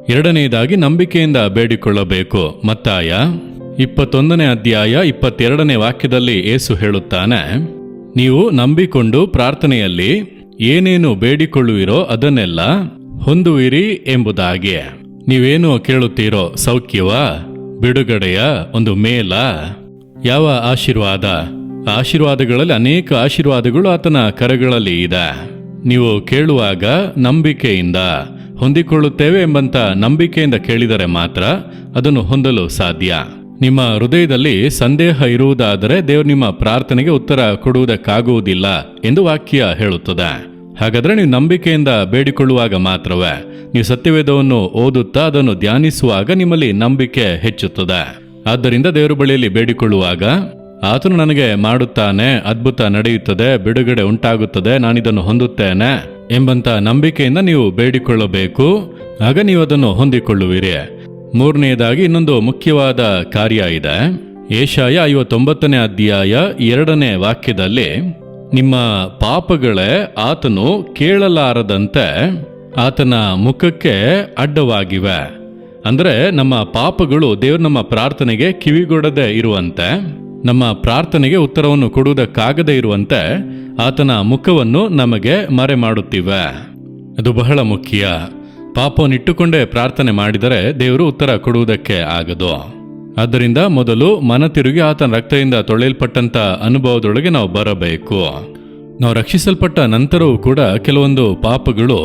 S4: 2ನೇದಾಗಿ ನಂಬಿಕೆಯಿಂದ ಬೇಡಿಕೊಳ್ಳಬೇಕು. ಮತ್ತಾಯ 21ನೇ ಅಧ್ಯಾಯ 22ನೇ ವಾಕ್ಯದಲ್ಲಿ ಯೇಸು ಹೇಳುತ್ತಾನೆ, ನೀವು ನಂಬಿಕೊಂಡು ಪ್ರಾರ್ಥನೆಯಲ್ಲಿ ಏನೇನು ಬೇಡಿಕೊಳ್ಳುವಿರೋ ಅದನ್ನೆಲ್ಲ ಹೊಂದುವಿರಿ ಎಂಬುದಾಗಿ. ನೀವೇನು ಕೇಳುತ್ತೀರೋ, ಸೌಖ್ಯವಾ, ಬಿಡುಗಡೆಯ, ಒಂದು ಮೇಲ, ಯಾವ ಆಶೀರ್ವಾದ? ಆಶೀರ್ವಾದಗಳಲ್ಲಿ ಅನೇಕ ಆಶೀರ್ವಾದಗಳು ಆತನ ಕರಗಳಲ್ಲಿ ಇದೆ. ನೀವು ಕೇಳುವಾಗ ನಂಬಿಕೆಯಿಂದ ಹೊಂದಿಕೊಳ್ಳುತ್ತೇವೆ ಎಂಬಂತ ನಂಬಿಕೆಯಿಂದ ಕೇಳಿದರೆ ಮಾತ್ರ ಅದನ್ನು ಹೊಂದಲು ಸಾಧ್ಯ. ನಿಮ್ಮ ಹೃದಯದಲ್ಲಿ ಸಂದೇಹ ಇರುವುದಾದರೆ ದೇವರು ನಿಮ್ಮ ಪ್ರಾರ್ಥನೆಗೆ ಉತ್ತರ ಕೊಡುವುದಕ್ಕಾಗುವುದಿಲ್ಲ ಎಂದು ವಾಕ್ಯ ಹೇಳುತ್ತದೆ. ಹಾಗಾದರೆ ನೀವು ನಂಬಿಕೆಯಿಂದ ಬೇಡಿಕೊಳ್ಳುವಾಗ ಮಾತ್ರವೇ, ನೀವು ಸತ್ಯವೇದವನ್ನು ಓದುತ್ತಾ ಅದನ್ನು ಧ್ಯಾನಿಸುವಾಗ ನಿಮ್ಮಲ್ಲಿ ನಂಬಿಕೆ ಹೆಚ್ಚುತ್ತದೆ. ಆದ್ದರಿಂದ ದೇವರ ಬಳಿಯಲ್ಲಿ ಬೇಡಿಕೊಳ್ಳುವಾಗ ಆತನು ನನಗೆ ಮಾಡುತ್ತಾನೆ, ಅದ್ಭುತ ನಡೆಯುತ್ತದೆ, ಬಿಡುಗಡೆ ಉಂಟಾಗುತ್ತದೆ, ನಾನಿದನ್ನು ಹೊಂದುತ್ತೇನೆ ಎಂಬಂತ ನಂಬಿಕೆಯಿಂದ ನೀವು ಬೇಡಿಕೊಳ್ಳಬೇಕು. ಆಗ ನೀವು ಅದನ್ನು ಹೊಂದಿಕೊಳ್ಳುವಿರಿ. 3ನೇದಾಗಿ ಇನ್ನೊಂದು ಮುಖ್ಯವಾದ ಕಾರ್ಯ ಇದೆ. ಯೆಶಾಯ 59ನೇ ಅಧ್ಯಾಯ 2ನೇ ವಾಕ್ಯದಲ್ಲಿ, ನಿಮ್ಮ ಪಾಪಗಳೇ ಆತನು ಕೇಳಲಾರದಂತೆ ಆತನ ಮುಖಕ್ಕೆ ಅಡ್ಡವಾಗಿವೆ. ಅಂದರೆ ನಮ್ಮ ಪಾಪಗಳು ದೇವರು ನಮ್ಮ ಪ್ರಾರ್ಥನೆಗೆ ಕಿವಿಗೊಡದೆ ಇರುವಂತೆ, ನಮ್ಮ ಪ್ರಾರ್ಥನೆಗೆ ಉತ್ತರವನ್ನು ಕೊಡುವುದಕ್ಕಾಗದೇ ಇರುವಂತೆ ಆತನ ಮುಖವನ್ನು ನಮಗೆ ಮರೆ ಮಾಡುತ್ತಿವೆ. ಅದು ಬಹಳ ಮುಖ್ಯ. ಪಾಪವನ್ನಿಟ್ಟುಕೊಂಡೇ ಪ್ರಾರ್ಥನೆ ಮಾಡಿದರೆ ದೇವರು ಉತ್ತರ ಕೊಡುವುದಕ್ಕೆ ಆಗದು. ಆದ್ದರಿಂದ ಮೊದಲು ಮನ ತಿರುಗಿ ಆತನ ರಕ್ತದಿಂದ ತೊಳೆಯಲ್ಪಟ್ಟಂತ ಅನುಭವದೊಳಗೆ ನಾವು ಬರಬೇಕು. ನಾವು ರಕ್ಷಿಸಲ್ಪಟ್ಟ ನಂತರವೂ ಕೂಡ ಕೆಲವೊಂದು ಪಾಪಗಳು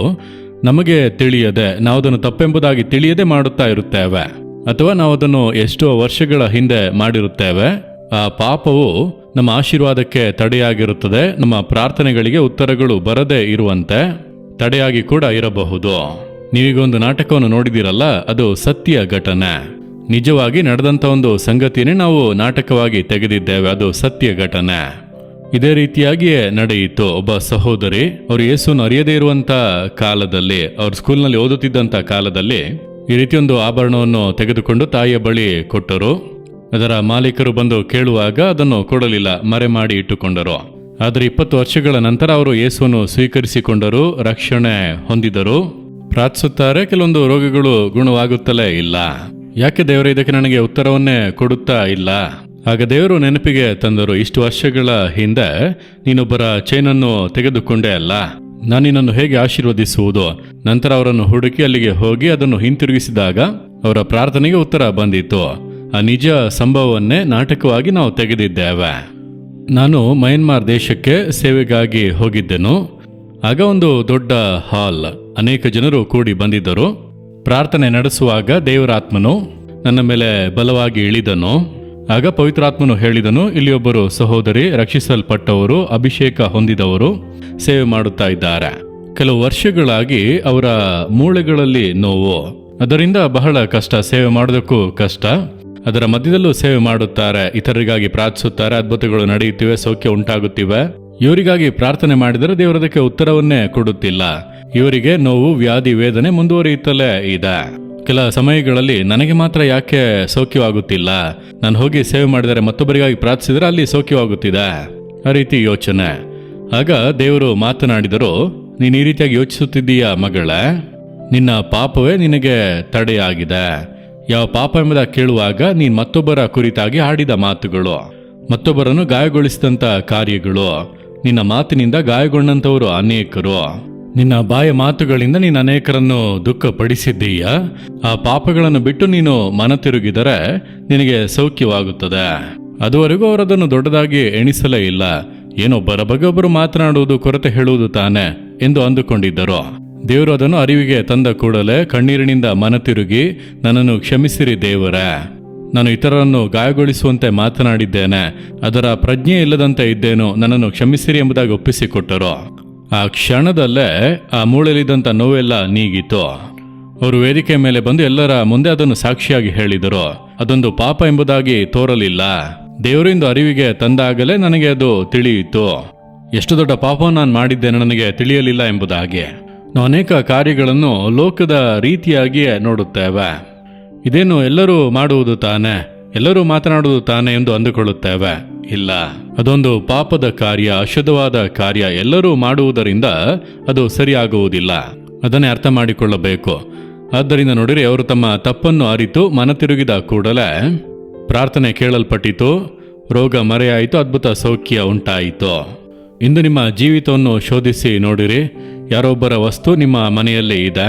S4: ನಮಗೆ ತಿಳಿಯದೆ, ನಾವು ಅದನ್ನು ತಪ್ಪೆಂಬುದಾಗಿ ತಿಳಿಯದೆ ಮಾಡುತ್ತಾ ಇರುತ್ತೇವೆ, ಅಥವಾ ನಾವು ಅದನ್ನು ಎಷ್ಟೋ ವರ್ಷಗಳ ಹಿಂದೆ ಮಾಡಿರುತ್ತೇವೆ. ಆ ಪಾಪವು ನಮ್ಮ ಆಶೀರ್ವಾದಕ್ಕೆ ತಡೆಯಾಗಿರುತ್ತದೆ, ನಮ್ಮ ಪ್ರಾರ್ಥನೆಗಳಿಗೆ ಉತ್ತರಗಳು ಬರದೇ ಇರುವಂತೆ ತಡೆಯಾಗಿ ಕೂಡ ಇರಬಹುದು. ನೀವೀಗ ಒಂದು ನಾಟಕವನ್ನು ನೋಡಿದಿರಲ್ಲ, ಅದು ಸತ್ಯ ಘಟನೆ, ನಿಜವಾಗಿ ನಡೆದಂಥ ಒಂದು ಸಂಗತಿನೇ ನಾವು ನಾಟಕವಾಗಿ ತೆಗೆದಿದ್ದೇವೆ, ಅದು ಸತ್ಯ ಘಟನೆ. ಇದೇ ರೀತಿಯಾಗಿಯೇ ನಡೆಯಿತು. ಒಬ್ಬ ಸಹೋದರಿ, ಅವರು ಯೇಸುವನ್ನು ಅರಿಯದೇ ಇರುವಂತ ಕಾಲದಲ್ಲಿ, ಅವ್ರ ಸ್ಕೂಲ್ನಲ್ಲಿ ಓದುತ್ತಿದ್ದಂಥ ಕಾಲದಲ್ಲಿ ಈ ರೀತಿ ಒಂದು ಆಭರಣವನ್ನು ತೆಗೆದುಕೊಂಡು ತಾಯಿಯ ಬಳಿ ಕೊಟ್ಟರು. ಅದರ ಮಾಲೀಕರು ಬಂದು ಕೇಳುವಾಗ ಅದನ್ನು ಕೊಡಲಿಲ್ಲ, ಮರೆ ಮಾಡಿ ಇಟ್ಟುಕೊಂಡರು. ಆದರೆ 20 ವರ್ಷಗಳ ನಂತರ ಅವರು ಯೇಸುವನ್ನು ಸ್ವೀಕರಿಸಿಕೊಂಡರು, ರಕ್ಷಣೆ ಹೊಂದಿದರು, ಪ್ರಾರ್ಥಿಸುತ್ತಾರೆ. ಕೆಲವೊಂದು ರೋಗಗಳು ಗುಣವಾಗುತ್ತಲೇ ಇಲ್ಲ. ಯಾಕೆ ದೇವರು ಇದಕ್ಕೆ ನನಗೆ ಉತ್ತರವನ್ನೇ ಕೊಡುತ್ತಾ ಇಲ್ಲ? ಆಗ ದೇವರು ನೆನಪಿಗೆ ತಂದರು, ಇಷ್ಟು ವರ್ಷಗಳ ಹಿಂದೆ ನೀನೊಬ್ಬರ ಚೈನನ್ನು ತೆಗೆದುಕೊಂಡೇ ಅಲ್ಲ, ನಾನು ನಿನ್ನನ್ನು ಹೇಗೆ ಆಶೀರ್ವದಿಸುವುದು? ನಂತರ ಅವರನ್ನು ಹುಡುಕಿ ಅಲ್ಲಿಗೆ ಹೋಗಿ ಅದನ್ನು ಹಿಂತಿರುಗಿಸಿದಾಗ ಅವರ ಪ್ರಾರ್ಥನೆಗೆ ಉತ್ತರ ಬಂದಿತ್ತು. ಆ ನಿಜ ಸಂಭವವನ್ನೇ ನಾಟಕವಾಗಿ ನಾವು ತೆಗೆದಿದ್ದೇವೆ. ನಾನು ಮಯನ್ಮಾರ್ ದೇಶಕ್ಕೆ ಸೇವೆಗಾಗಿ ಹೋಗಿದ್ದೆನು. ಆಗ ಒಂದು ದೊಡ್ಡ ಹಾಲ್, ಅನೇಕ ಜನರು ಕೂಡಿ ಬಂದಿದ್ದರು. ಪ್ರಾರ್ಥನೆ ನಡೆಸುವಾಗ ದೇವರಾತ್ಮನು ನನ್ನ ಮೇಲೆ ಬಲವಾಗಿ ಇಳಿದನು. ಆಗ ಪವಿತ್ರಾತ್ಮನು ಹೇಳಿದನು, ಇಲ್ಲಿ ಒಬ್ಬರು ಸಹೋದರಿ ರಕ್ಷಿಸಲ್ಪಟ್ಟವರು, ಅಭಿಷೇಕ ಹೊಂದಿದವರು ಸೇವೆ ಮಾಡುತ್ತಾ ಇದ್ದಾರೆ. ಕೆಲವು ವರ್ಷಗಳಾಗಿ ಅವರ ಮೂಳೆಗಳಲ್ಲಿ ನೋವು, ಅದರಿಂದ ಬಹಳ ಕಷ್ಟ, ಸೇವೆ ಮಾಡೋದಕ್ಕೂ ಕಷ್ಟ. ಅದರ ಮಧ್ಯದಲ್ಲೂ ಸೇವೆ ಮಾಡುತ್ತಾರೆ, ಇತರರಿಗಾಗಿ ಪ್ರಾರ್ಥಿಸುತ್ತಾರೆ, ಅದ್ಭುತಗಳು ನಡೆಯುತ್ತಿವೆ, ಸೌಖ್ಯ ಉಂಟಾಗುತ್ತಿವೆ. ಇವರಿಗಾಗಿ ಪ್ರಾರ್ಥನೆ ಮಾಡಿದರೆ ದೇವರದಕ್ಕೆ ಉತ್ತರವನ್ನೇ ಕೊಡುತ್ತಿಲ್ಲ. ಇವರಿಗೆ ನೋವು, ವ್ಯಾಧಿ, ವೇದನೆ ಮುಂದುವರಿಯುತ್ತಲೇ ಇದೆ. ಕೆಲ ಸಮಯಗಳಲ್ಲಿ ನನಗೆ ಮಾತ್ರ ಯಾಕೆ ಸೌಖ್ಯವಾಗುತ್ತಿಲ್ಲ, ನಾನು ಹೋಗಿ ಸೇವೆ ಮಾಡಿದರೆ ಮತ್ತೊಬ್ಬರಿಗಾಗಿ ಪ್ರಾರ್ಥಿಸಿದರೆ ಅಲ್ಲಿ ಸೌಖ್ಯವಾಗುತ್ತಿದೆ, ಆ ರೀತಿ ಯೋಚನೆ. ಆಗ ದೇವರು ಮಾತನಾಡಿದರು, ನೀನು ಈ ರೀತಿಯಾಗಿ ಯೋಚಿಸುತ್ತಿದ್ದೀಯಾ ಮಗಳೇ? ನಿನ್ನ ಪಾಪವೇ ನಿನಗೆ ತಡೆಯಾಗಿದೆ. ಯಾವ ಪಾಪ ಎಂಬುದಾಗಿ ಕೇಳುವಾಗ ನೀನು ಮತ್ತೊಬ್ಬರ ಕುರಿತಾಗಿ ಆಡಿದ ಮಾತುಗಳು, ಮತ್ತೊಬ್ಬರನ್ನು ಗಾಯಗೊಳಿಸಿದಂಥ ಕಾರ್ಯಗಳು, ನಿನ್ನ ಮಾತಿನಿಂದ ಗಾಯಗೊಂಡಂಥವರು ಅನೇಕರು. ನಿನ್ನ ಬಾಯ ಮಾತುಗಳಿಂದ ನೀನು ಅನೇಕರನ್ನು ದುಃಖಪಡಿಸಿದ್ದೀಯ. ಆ ಪಾಪಗಳನ್ನು ಬಿಟ್ಟು ನೀನು ಮನ ತಿರುಗಿದರೆ ನಿನಗೆ ಸೌಖ್ಯವಾಗುತ್ತದೆ. ಅದುವರೆಗೂ ಅವರದನ್ನು ದೊಡ್ಡದಾಗಿ ಎಣಿಸಲೇ ಇಲ್ಲ. ಏನೋ ಒಬ್ಬರ ಬಗ್ಗೆ ಒಬ್ಬರು ಮಾತನಾಡುವುದು, ಕೊರತೆ ಹೇಳುವುದು ತಾನೆ ಎಂದು ಅಂದುಕೊಂಡಿದ್ದರು. ದೇವರು ಅದನ್ನು ಅರಿವಿಗೆ ತಂದ ಕೂಡಲೇ ಕಣ್ಣೀರಿನಿಂದ ಮನ ತಿರುಗಿ, ನನ್ನನ್ನು ಕ್ಷಮಿಸಿರಿ ದೇವರೇ, ನಾನು ಇತರರನ್ನು ಗಾಯಗೊಳಿಸುವಂತೆ ಮಾತನಾಡಿದ್ದೇನೆ, ಅದರ ಪ್ರಜ್ಞೆ ಇಲ್ಲದಂತೆ ಇದ್ದೇನೋ, ನನ್ನನ್ನು ಕ್ಷಮಿಸಿರಿ ಎಂಬುದಾಗಿ ಒಪ್ಪಿಸಿಕೊಟ್ಟರು. ಆ ಕ್ಷಣದಲ್ಲೇ ಆ ಮೂಳೆಯಲ್ಲಿದ್ದಂಥ ನೋವೆಲ್ಲ ನೀಗಿತು. ಅವರು ವೇದಿಕೆ ಮೇಲೆ ಬಂದು ಎಲ್ಲರ ಮುಂದೆ ಅದನ್ನು ಸಾಕ್ಷಿಯಾಗಿ ಹೇಳಿದರು. ಅದೊಂದು ಪಾಪ ಎಂಬುದಾಗಿ ತೋರಲಿಲ್ಲ. ದೇವರಿಂದ ಅರಿವಿಗೆ ತಂದಾಗಲೇ ನನಗೆ ಅದು ತಿಳಿಯಿತು, ಎಷ್ಟು ದೊಡ್ಡ ಪಾಪವನ್ನು ನಾನು ಮಾಡಿದ್ದೇನೆ ನನಗೆ ತಿಳಿಯಲಿಲ್ಲ ಎಂಬುದಾಗಿ. ನಾವು ಅನೇಕ ಕಾರ್ಯಗಳನ್ನು ಲೋಕದ ರೀತಿಯಾಗಿಯೇ ನೋಡುತ್ತೇವೆ. ಇದೇನು ಎಲ್ಲರೂ ಮಾಡುವುದು ತಾನೆ, ಎಲ್ಲರೂ ಮಾತನಾಡುವುದು ತಾನೆ ಎಂದು ಅಂದುಕೊಳ್ಳುತ್ತೇವೆ. ಇಲ್ಲ, ಅದೊಂದು ಪಾಪದ ಕಾರ್ಯ, ಅಶುದ್ಧವಾದ ಕಾರ್ಯ. ಎಲ್ಲರೂ ಮಾಡುವುದರಿಂದ ಅದು ಸರಿಯಾಗುವುದಿಲ್ಲ. ಅದನ್ನೇ ಅರ್ಥ ಮಾಡಿಕೊಳ್ಳಬೇಕು. ಆದ್ದರಿಂದ ನೋಡಿರಿ, ಅವರು ತಮ್ಮ ತಪ್ಪನ್ನು ಅರಿತು ಮನ ತಿರುಗಿದ ಕೂಡಲೇ ಪ್ರಾರ್ಥನೆ ಕೇಳಲ್ಪಟ್ಟಿತು, ರೋಗ ಮರೆಯಾಯಿತು, ಅದ್ಭುತ ಸೌಖ್ಯ ಉಂಟಾಯಿತು. ಇಂದು ನಿಮ್ಮ ಜೀವಿತವನ್ನು ಶೋಧಿಸಿ ನೋಡಿರಿ. ಯಾರೊಬ್ಬರ ವಸ್ತು ನಿಮ್ಮ ಮನೆಯಲ್ಲಿ ಇದೆ,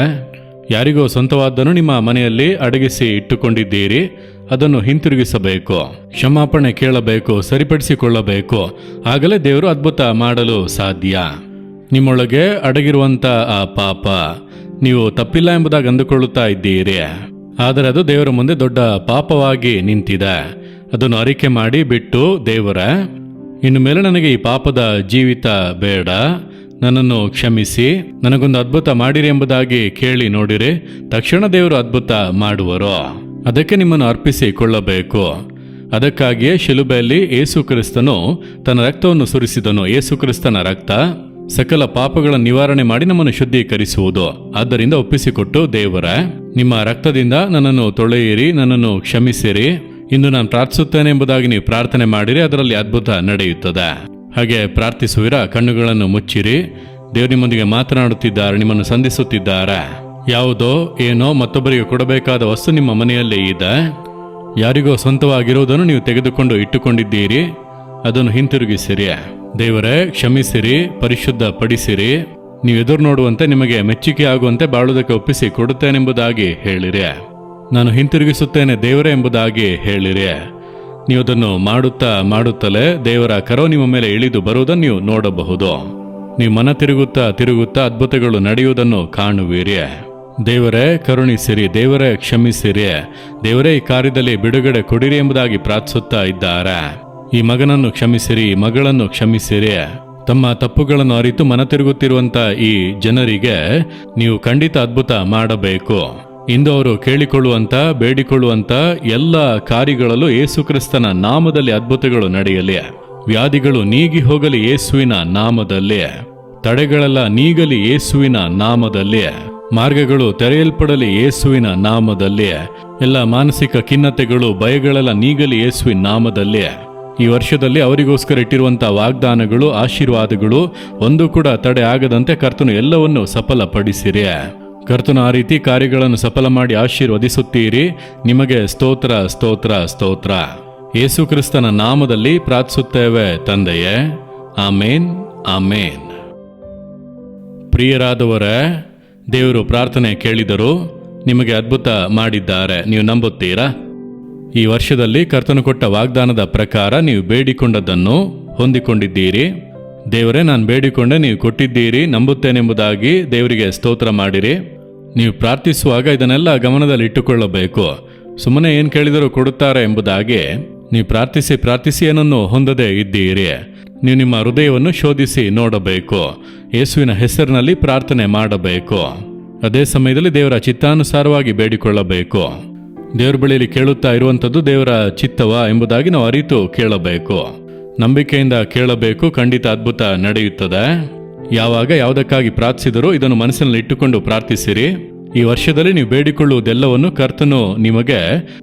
S4: ಯಾರಿಗೋ ಸ್ವಂತವಾದ್ದನ್ನು ನಿಮ್ಮ ಮನೆಯಲ್ಲಿ ಅಡಗಿಸಿ ಇಟ್ಟುಕೊಂಡಿದ್ದೀರಿ. ಅದನ್ನು ಹಿಂತಿರುಗಿಸಬೇಕು, ಕ್ಷಮಾಪಣೆ ಕೇಳಬೇಕು, ಸರಿಪಡಿಸಿಕೊಳ್ಳಬೇಕು. ಆಗಲೇ ದೇವರು ಅದ್ಭುತ ಮಾಡಲು ಸಾಧ್ಯ. ನಿಮ್ಮೊಳಗೆ ಅಡಗಿರುವಂಥ ಆ ಪಾಪ, ನೀವು ತಪ್ಪಿಲ್ಲ ಎಂಬುದಾಗಿ ಅಂದುಕೊಳ್ಳುತ್ತಾ ಇದ್ದೀರಿ, ಆದರೆ ಅದು ದೇವರ ಮುಂದೆ ದೊಡ್ಡ ಪಾಪವಾಗಿ ನಿಂತಿದೆ. ಅದನ್ನು ಅರಿಕೆ ಮಾಡಿ ಬಿಟ್ಟು, ದೇವರೇ, ಇನ್ನು ಮೇಲೆ ನನಗೆ ಈ ಪಾಪದ ಜೀವಿತ ಬೇಡ, ನನ್ನನ್ನು ಕ್ಷಮಿಸಿ, ನನಗೊಂದು ಅದ್ಭುತ ಮಾಡಿರಿ ಎಂಬುದಾಗಿ ಕೇಳಿ ನೋಡಿರಿ. ತಕ್ಷಣ ದೇವರು ಅದ್ಭುತ ಮಾಡುವರು. ಅದಕ್ಕೆ ನಿಮ್ಮನ್ನು ಅರ್ಪಿಸಿಕೊಳ್ಳಬೇಕು. ಅದಕ್ಕಾಗಿಯೇ ಶಿಲುಬೆಯಲ್ಲಿ ಯೇಸು ಕ್ರಿಸ್ತನು ತನ್ನ ರಕ್ತವನ್ನು ಸುರಿಸಿದನು. ಯೇಸು ಕ್ರಿಸ್ತನ ರಕ್ತ ಸಕಲ ಪಾಪಗಳ ನಿವಾರಣೆ ಮಾಡಿ ನಮ್ಮನ್ನು ಶುದ್ಧೀಕರಿಸುವುದು. ಆದ್ದರಿಂದ ಒಪ್ಪಿಸಿಕೊಟ್ಟು, ದೇವರೇ, ನಿಮ್ಮ ರಕ್ತದಿಂದ ನನ್ನನ್ನು ತೊಳೆಯಿರಿ, ನನ್ನನ್ನು ಕ್ಷಮಿಸಿರಿ, ಇಂದು ನಾನು ಪ್ರಾರ್ಥಿಸುತ್ತೇನೆ ಎಂಬುದಾಗಿ ನೀವು ಪ್ರಾರ್ಥನೆ ಮಾಡಿರಿ, ಅದರಲ್ಲಿ ಅದ್ಭುತ ನಡೆಯುತ್ತದೆ. ಹಾಗೆ ಪ್ರಾರ್ಥಿಸುವಿರಾ? ಕಣ್ಣುಗಳನ್ನು ಮುಚ್ಚಿರಿ. ದೇವರು ನಿಮ್ಮೊಂದಿಗೆ ಮಾತನಾಡುತ್ತಿದ್ದಾರೆ, ನಿಮ್ಮನ್ನು ಸಂಧಿಸುತ್ತಿದ್ದಾರೆ. ಯಾವುದೋ ಏನೋ ಮತ್ತೊಬ್ಬರಿಗೆ ಕೊಡಬೇಕಾದ ವಸ್ತು ನಿಮ್ಮ ಮನೆಯಲ್ಲಿ ಇದೆ. ಯಾರಿಗೋ ಸ್ವಂತವಾಗಿರುವುದನ್ನು ನೀವು ತೆಗೆದುಕೊಂಡು ಇಟ್ಟುಕೊಂಡಿದ್ದೀರಿ, ಅದನ್ನು ಹಿಂತಿರುಗಿಸಿರಿ. ದೇವರೇ, ಕ್ಷಮಿಸಿರಿ, ಪರಿಶುದ್ಧ ಪಡಿಸಿರಿ, ನೀವು ಎದುರು ನೋಡುವಂತೆ, ನಿಮಗೆ ಮೆಚ್ಚುಗೆ ಆಗುವಂತೆ ಬಾಳುವುದಕ್ಕೆ ಒಪ್ಪಿಸಿ ಕೊಡುತ್ತೇನೆಂಬುದಾಗಿ ಹೇಳಿರಿ. ನಾನು ಹಿಂತಿರುಗಿಸುತ್ತೇನೆ ದೇವರೇ ಎಂಬುದಾಗಿ ಹೇಳಿರಿ. ನೀವು ಅದನ್ನು ಮಾಡುತ್ತಲೇ ದೇವರ ಕರವು ನಿಮ್ಮ ಮೇಲೆ ಇಳಿದು ಬರುವುದನ್ನು ನೀವು ನೋಡಬಹುದು. ನೀವು ಮನ ತಿರುಗುತ್ತಾ ಅದ್ಭುತಗಳು ನಡೆಯುವುದನ್ನು ಕಾಣುವಿರಿ. ದೇವರೇ, ಕರುಣಿಸಿರಿ, ದೇವರೇ, ಕ್ಷಮಿಸಿರಿ, ದೇವರೇ, ಈ ಕಾರ್ಯದಲ್ಲಿ ಬಿಡುಗಡೆ ಕೊಡಿರಿ ಎಂಬುದಾಗಿ ಪ್ರಾರ್ಥಿಸುತ್ತಾ ಇದ್ದಾರೆ. ಈ ಮಗನನ್ನು ಕ್ಷಮಿಸಿರಿ, ಈ ಮಗಳನ್ನು ಕ್ಷಮಿಸಿರಿ. ತಮ್ಮ ತಪ್ಪುಗಳನ್ನು ಅರಿತು ಮನ ತಿರುಗುತ್ತಿರುವಂತ ಈ ಜನರಿಗೆ ನೀವು ಖಂಡಿತ ಅದ್ಭುತ ಮಾಡಬೇಕು. ಇಂದು ಅವರು ಕೇಳಿಕೊಳ್ಳುವಂತ, ಬೇಡಿಕೊಳ್ಳುವಂತ ಎಲ್ಲ ಕಾರ್ಯಗಳಲ್ಲೂ ಯೇಸು ಕ್ರಿಸ್ತನ ನಾಮದಲ್ಲಿ ಅದ್ಭುತಗಳು ನಡೆಯಲಿ. ವ್ಯಾಧಿಗಳು ನೀಗಿ ಹೋಗಲಿ ಯೇಸುವಿನ ನಾಮದಲ್ಲಿ. ತಡೆಗಳೆಲ್ಲ ನೀಗಲಿ ಯೇಸುವಿನ ನಾಮದಲ್ಲಿ. ಮಾರ್ಗಗಳು ತೆರೆಯಲ್ಪಡಲಿ ಯೇಸುವಿನ ನಾಮದಲ್ಲಿ. ಎಲ್ಲ ಮಾನಸಿಕ ಖಿನ್ನತೆಗಳು, ಭಯಗಳೆಲ್ಲ ನೀಗಲಿ ಯೇಸುವಿನ ನಾಮದಲ್ಲಿ. ಈ ವರ್ಷದಲ್ಲಿ ಅವರಿಗೋಸ್ಕರ ಇಟ್ಟಿರುವಂತಹ ವಾಗ್ದಾನಗಳು, ಆಶೀರ್ವಾದಗಳು ಒಂದು ಕೂಡ ತಡೆ ಆಗದಂತೆ ಕರ್ತನು ಎಲ್ಲವನ್ನು ಸಫಲಪಡಿಸಿರಿ. ಕರ್ತನು ಆ ರೀತಿ ಕಾರ್ಯಗಳನ್ನು ಸಫಲ ಮಾಡಿ ಆಶೀರ್ವದಿಸುತ್ತೀರಿ. ನಿಮಗೆ ಸ್ತೋತ್ರ, ಸ್ತೋತ್ರ, ಸ್ತೋತ್ರ. ಯೇಸು ಕ್ರಿಸ್ತನ ನಾಮದಲ್ಲಿ ಪ್ರಾರ್ಥಿಸುತ್ತೇವೆ ತಂದೆಯೇ, ಆಮೇನ್, ಆಮೇನ್. ಪ್ರಿಯರಾದವರೇ, ದೇವರು ಪ್ರಾರ್ಥನೆ ಕೇಳಿದರು, ನಿಮಗೆ ಅದ್ಭುತ ಮಾಡಿದ್ದಾರೆ. ನೀವು ನಂಬುತ್ತೀರಾ? ಈ ವರ್ಷದಲ್ಲಿ ಕರ್ತನು ಕೊಟ್ಟ ವಾಗ್ದಾನದ ಪ್ರಕಾರ ನೀವು ಬೇಡಿಕೊಂಡದ್ದನ್ನು ಹೊಂದಿಕೊಂಡಿದ್ದೀರಿ. ದೇವರೇ, ನಾನು ಬೇಡಿಕೊಂಡೆ, ನೀವು ಕೊಟ್ಟಿದ್ದೀರಿ, ನಂಬುತ್ತೇನೆಂಬುದಾಗಿ ದೇವರಿಗೆ ಸ್ತೋತ್ರ ಮಾಡಿರಿ. ನೀವು ಪ್ರಾರ್ಥಿಸುವಾಗ ಇದನ್ನೆಲ್ಲ ಗಮನದಲ್ಲಿ ಇಟ್ಟುಕೊಳ್ಳಬೇಕು. ಸುಮ್ಮನೆ ಏನು ಕೇಳಿದರೂ ಕೊಡುತ್ತಾರೆ ಎಂಬುದಾಗಿ ನೀವು ಪ್ರಾರ್ಥಿಸಿ ಏನನ್ನು ಹೊಂದದೇ ಇದ್ದೀರಿ. ನೀವು ನಿಮ್ಮ ಹೃದಯವನ್ನು ಶೋಧಿಸಿ ನೋಡಬೇಕು. ಯೇಸುವಿನ ಹೆಸರಿನಲ್ಲಿ ಪ್ರಾರ್ಥನೆ ಮಾಡಬೇಕು. ಅದೇ ಸಮಯದಲ್ಲಿ ದೇವರ ಚಿತ್ತಾನುಸಾರವಾಗಿ ಬೇಡಿಕೊಳ್ಳಬೇಕು. ದೇವರ ಬಳಿಯಲ್ಲಿ ಕೇಳುತ್ತಾ ಇರುವಂಥದ್ದು ದೇವರ ಚಿತ್ತವ ಎಂಬುದಾಗಿ ನಾವು ಅರಿತು ಕೇಳಬೇಕು. ನಂಬಿಕೆಯಿಂದ ಕೇಳಬೇಕು. ಖಂಡಿತ ಅದ್ಭುತ ನಡೆಯುತ್ತದೆ. ಯಾವಾಗ ಯಾವುದಕ್ಕಾಗಿ ಪ್ರಾರ್ಥಿಸಿದರೂ ಇದನ್ನು ಮನಸ್ಸಿನಲ್ಲಿ ಇಟ್ಟುಕೊಂಡು ಪ್ರಾರ್ಥಿಸಿರಿ. ಈ ವರ್ಷದಲ್ಲಿ ನೀವು ಬೇಡಿಕೊಳ್ಳುವುದೆಲ್ಲವನ್ನು ಕರ್ತನು ನಿಮಗೆ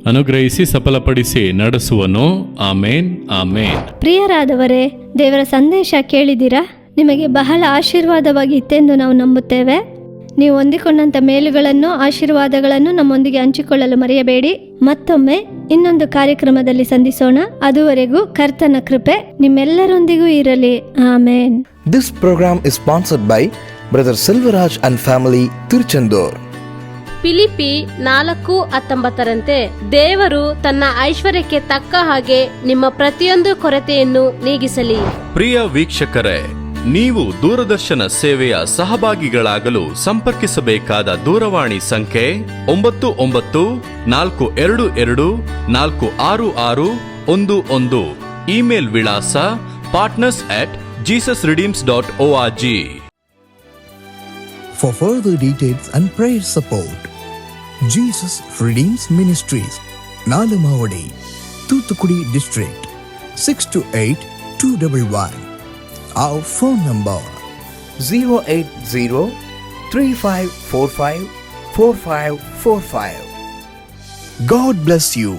S4: ಅನುಗ್ರಹಿಸಿ ಸಫಲಪಡಿಸಿ ನಡೆಸುವನು. ಆಮೇನ್, ಆಮೇನ್.
S5: ಪ್ರಿಯರಾದವರೇ, ದೇವರ ಸಂದೇಶ ಕೇಳಿದಿರಾ? ನಿಮಗೆ ಬಹಳ ಆಶೀರ್ವಾದವಾಗಿತ್ತೆಂದು ನಾವು ನಂಬುತ್ತೇವೆ. ನೀವು ಹೊಂದಿಕೊಂಡಂಥ ಮೇಲುಗಳನ್ನು, ಆಶೀರ್ವಾದಗಳನ್ನು ನಮ್ಮೊಂದಿಗೆ ಹಂಚಿಕೊಳ್ಳಲು ಮರೆಯಬೇಡಿ. ಮತ್ತೊಮ್ಮೆ ಇನ್ನೊಂದು ಕಾರ್ಯಕ್ರಮದಲ್ಲಿ ಸಂಧಿಸೋಣ. ಅದುವರೆಗೂ ಕರ್ತನ ಕೃಪೆ ನಿಮ್ಮೆಲ್ಲರೊಂದಿಗೂ ಇರಲಿ. ಆಮೇನ್.
S7: This program is sponsored by Brother Silvaraj and family, Tiruchendur.
S8: Philippi 4:19 ದೇವರು ತನ್ನ ಐಶ್ವರ್ಯಕ್ಕೆ ತಕ್ಕ ಹಾಗೆ ನಿಮ್ಮ ಪ್ರತಿಯೊಂದು ಕೊರತೆಯನ್ನು ನೀಗಿಸಲಿ.
S9: ಪ್ರಿಯ ವೀಕ್ಷಕರೇ, ನೀವು ದೂರದರ್ಶನ ಸೇವೆಯ ಸಹಭಾಗಿಗಳಾಗಲು ಸಂಪರ್ಕಿಸಬೇಕಾದ ದೂರವಾಣಿ ಸಂಖ್ಯೆ 992224224661. ಇಮೇಲ್ ವಿಳಾಸ partners@jesusredeems.org.
S7: For further details and prayer support, Jesus Redeems Ministries, Nalamavadi, Thoothukudi District, 628211. Our phone number 08035454545. God bless you.